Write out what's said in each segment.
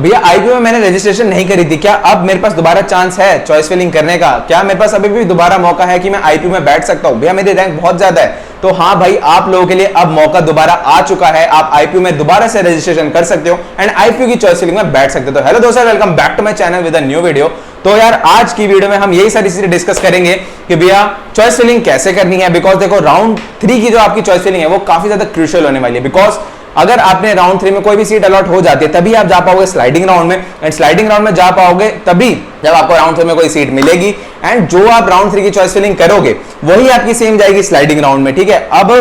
भैया आईपीयू में मैंने रजिस्ट्रेशन नहीं करी थी, क्या अब मेरे पास दोबारा चांस है चॉइस फिलिंग करने का? क्या मेरे पास अभी भी दोबारा मौका है कि मैं आईपीयू में बैठ सकता हूं? भैया मेरी रैंक बहुत ज्यादा है। तो हाँ भाई, आप लोगों के लिए अब मौका दोबारा आ चुका है, आप आईपीयू में दोबारा से रजिस्ट्रेशन कर सकते हो एंड आईपीयू की चॉइस फिलिंग में बैठ सकते हो। तो हेलो दोस्तों, welcome back to my channel with a new video. तो यार आज की वीडियो में हम यही सारी चीजें डिस्कस करेंगे कि भैया चॉइस फिलिंग कैसे करनी है। बिकॉज देखो राउंड 3 की जो आपकी चॉइस फिलिंग है वो काफी ज्यादा क्रूशियल होने वाली है। बिकॉज अगर आपने राउंड 3 में कोई भी सीट अलॉट हो जाती है तभी आप जा पाओगे स्लाइडिंग राउंड में, एंड स्लाइडिंग राउंड में जा पाओगे तभी जब आपको राउंड 3 में कोई सीट मिलेगी, एंड जो आप राउंड 3 की चॉइस फिलिंग करोगे वही आपकी सेम जाएगी स्लाइडिंग राउंड में। ठीक है, अब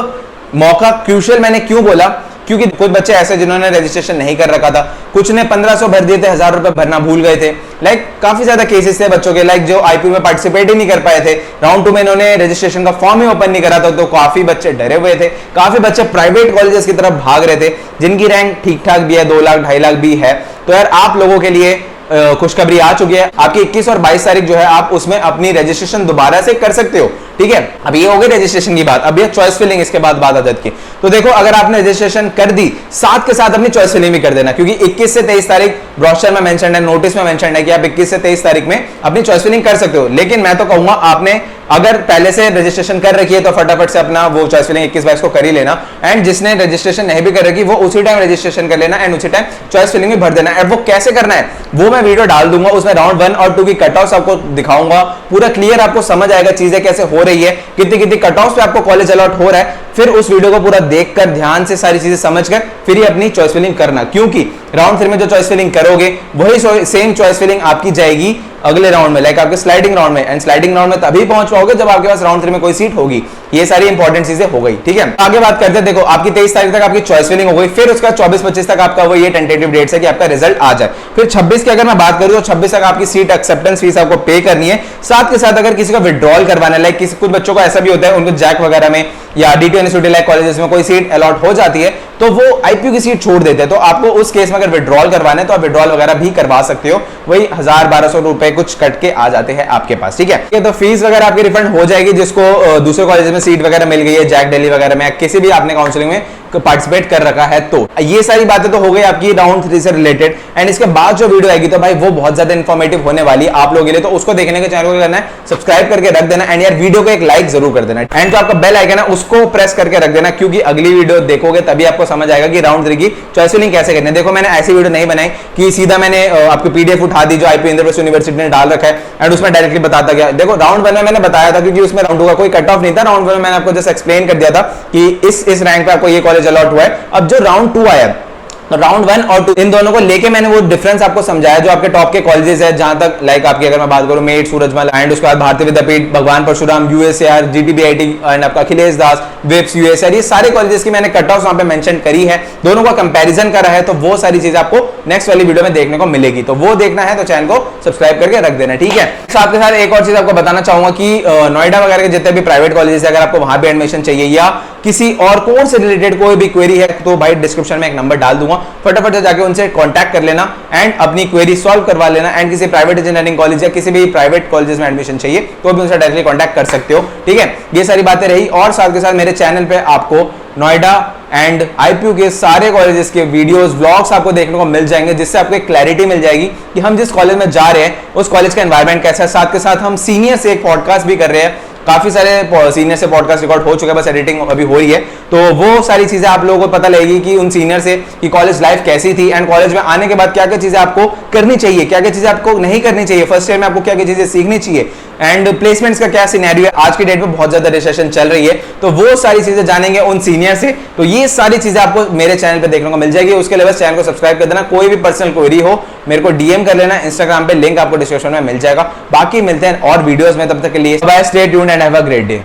मौका क्रूशियल मैंने क्यों बोला? क्योंकि कुछ बच्चे ऐसे जिन्होंने रजिस्ट्रेशन नहीं कर रखा था, कुछ ने 1500 भर दिए थे, 1000 रुपए भरना भूल गए थे। लाइक काफी ज्यादा केसेस थे बच्चों के, लाइक जो आईपीयू में पार्टिसिपेट ही नहीं कर पाए थे, राउंड 2 में इन्होंने रजिस्ट्रेशन का फॉर्म ही ओपन नहीं करा था। तो काफी बच्चे डरे हुए थे, काफी बच्चे प्राइवेट कॉलेजेस की तरफ भाग रहे थे जिनकी रैंक ठीक ठाक भी है, 2 लाख 2.5 लाख भी है। तो यार आप लोगों के लिए खुशखबरी आ चुकी है, आपकी 21 और 22 तारीख जो है आप उसमें अपनी रजिस्ट्रेशन दोबारा से कर सकते हो। ठीक है, अब ये हो गई रजिस्ट्रेशन की बात, अब ये चॉइस फिलिंग इसके बाद बात आ जाती है। तो देखो अगर आपने रजिस्ट्रेशन कर दी, साथ के साथ अपनी चॉइस फिलिंग भी कर देना, क्योंकि 21 से 23 तारीख ब्रोशर में मेंशन है, नोटिस में मेंशन है कि आप 21 से 23 तारीख में अपनी चॉइस फिलिंग कर सकते हो। लेकिन मैं तो कहूंगा आपने अगर पहले से रजिस्ट्रेशन कर रखी है तो फटाफट से अपना वो चॉइस फिलिंग 21-22 को कर ही लेना, एंड जिसने रजिस्ट्रेशन नहीं भी कर रखी वो उसी टाइम रजिस्ट्रेशन कर लेना एंड उसी टाइम चॉइस फिलिंग में भर देना। एंड वो कैसे करना है वो मैं वीडियो डाल दूंगा, उसमें राउंड 1 और 2 की कट ऑफ आपको दिखाऊंगा, पूरा क्लियर आपको समझ आएगा चीजें कैसे हो रही है, कितनी कितनी कट ऑफ पे आपको कॉलेज अलॉट हो रहा है। फिर उस वीडियो को पूरा देखकर ध्यान से सारी चीजें समझकर फिर ही अपनी चॉइस फिलिंग करना, क्योंकि राउंड 3 में जो चॉइस फिलिंग करोगे वही सेम चॉइस फिलिंग आपकी जाएगी अगले राउंड में, लाइक आपके स्लाइडिंग राउंड में, एंड स्लाइडिंग राउंड में तभी पहुंच पाओगे जब आपके पास राउंड 3 में कोई सीट होगी। ये सारी इंपॉर्टेंट चीजें हो गई। ठीक है, आगे बात करते हैं। देखो आपकी 23 तारीख तक आपकी चॉइस फिलिंग हो गई, फिर उसका 24-25 तक आपका वो ये टेंटेटिव डेट्स है कि आपका रिजल्ट आ जाए। फिर 26 की अगर मैं बात करूं तो 26 तक आपकी सीट एक्सेप्टेंस फीस आपको पे करनी है। साथ के साथ अगर किसी का विड्रॉल करवाना है, लाइक कुछ बच्चों को ऐसा भी होता है उनको जैक वगैरह में या डीटी यूनिवर्सिटी लाइक कॉलेजेस में कोई सीट अलॉट हो जाती है तो वो आईपीयू की सीट छोड़ देते हैं। तो आपको उस केस में अगर विड्रॉल करवाना है तो आप विड्रॉल वगैरह भी करवा सकते हो, वही 1000-1200 रुपए कुछ कट के आ जाते हैं आपके पास। ठीक है, तो फीस वगैरह आपकी रिफंड हो जाएगी जिसको दूसरे कॉलेज में सीट वगैरह मिल गई है, जैक दिल्ली वगैरह में, किसी भी आपने काउंसलिंग में पार्टिसिपेट कर रखा है। तो ये सारी बातें तो हो गई आपकी राउंड 3 से रिलेटेड, एंड इसके बाद जो वीडियो आएगी तो भाई वो बहुत ज्यादा इंफॉर्मेटिव होने वाली है आप लोगों के लिए। तो उसको देखने के चैनल को करना है सब्सक्राइब करके रख देना, एंड यार वीडियो को एक लाइक जरूर कर देना, एंड जो आपका बेल आइकन है उसको प्रेस करके रख देना, क्योंकि अगली वीडियो देखोगे तभी आपको समझ आएगा कि राउंड 3 की चॉइस फिलिंग कैसे करनी है। देखो मैंने ऐसी वीडियो नहीं बनाई कि सीधा मैंने आपको पीडीएफ उठा दी जो आईपीयू इंद्रप्रस्थ यूनिवर्सिटी ने डाल रखा है एंड उसमें डायरेक्टली बताता गया। देखो राउंड 1 में मैंने बताया था क्योंकि उसमें राउंड 2 का कोई कट ऑफ नहीं था, राउंड 1 में मैंने आपको जस्ट एक्सप्लेन कर दिया था कि इस रैंक पे आपको ये कॉलेज अलॉट हुआ है। अब जो राउंड 2 आया, राउंड 1 और 2 इन दोनों को लेके मैंने वो डिफरेंस आपको समझाया जो आपके टॉप के कॉलेजेस है, जहां तक लाइक आपकी अगर मैं बात करूं मेट, सूरजमल, एंड उसके बाद भारतीय विद्यापीठ, भगवान परशुराम, यूएसएआर, जीटीबीआईटी एंड आपका अखिलेश दास, विप्स, यूएसआर, ये सारे कॉलेजेस की मैंने कट ऑफ वहां पे मेंशन करी है, दोनों का कंपैरिजन करा है। तो वो सारी चीजें आपको नेक्स्ट वाली वीडियो में देखने को मिलेगी, तो वो देखना है तो चैनल को सब्सक्राइब करके रख देना। ठीक है, साथ के साथ एक और चीज आपको बताना चाहूंगा कि नोएडा वगैरह के जितने भी प्राइवेट कॉलेजेस है, अगर आपको वहां पे एडमिशन चाहिए या किसी और कोर्स से रिलेटेड कोई भी क्वेरी है तो भाई डिस्क्रिप्शन में एक नंबर डाल दूंगा, फटाफट से जाके उनसे कांटेक्ट कर लेना एंड अपनी क्वेरी सॉल्व करवा लेना। एंड किसी प्राइवेट इंजीनियरिंग कॉलेज या किसी भी प्राइवेट कॉलेजेस में एडमिशन चाहिए तो भी उनसे डायरेक्टली कांटेक्ट कर सकते हो। ठीक है, ये सारी बातें रही, और साथ के साथ मेरे चैनल पे आपको नोएडा एंड आईपीयू के सारे कॉलेजेस के वीडियोस, व्लॉग्स आपको देखने को मिल जाएंगे, जिससे आपको एक क्लैरिटी मिल जाएगी कि हम जिस कॉलेज में जा रहे हैं उस कॉलेज का एनवायरनमेंट कैसा है। साथ के साथ हम सीनियर से एक पॉडकास्ट भी कर रहे हैं, काफी सारे सीनियर से पॉडकास्ट रिकॉर्ड हो चुका है, बस एडिटिंग अभी हो रही है। तो वो सारी चीजें आप लोगों को पता लगेगी कि उन सीनियर से कि कॉलेज लाइफ कैसी थी एंड कॉलेज में आने के बाद क्या क्या चीजें आपको करनी चाहिए, क्या क्या चीजें आपको नहीं करनी चाहिए, फर्स्ट ईयर में आपको क्या क्या चीजें सीखनी चाहिए, एंड प्लेसमेंट्स का क्या सिनेरियो है। आज की डेट में बहुत ज्यादा रिसेशन चल रही है, तो वो सारी चीजें जानेंगे उन सीनियर से। तो ये सारी चीजें आपको मेरे चैनल पे देखने को मिल जाएगी। उसके लिए बस चैनल को सब्सक्राइब कर देना, कोई भी पर्सनल क्वेरी हो मेरे को डीएम कर लेना, इंस्टाग्राम पे लिंक आपको डिस्क्रिप्शन में मिल जाएगा। बाकी मिलते हैं और वीडियोस में, तब तक के लिए bye, stay tuned and have a great day.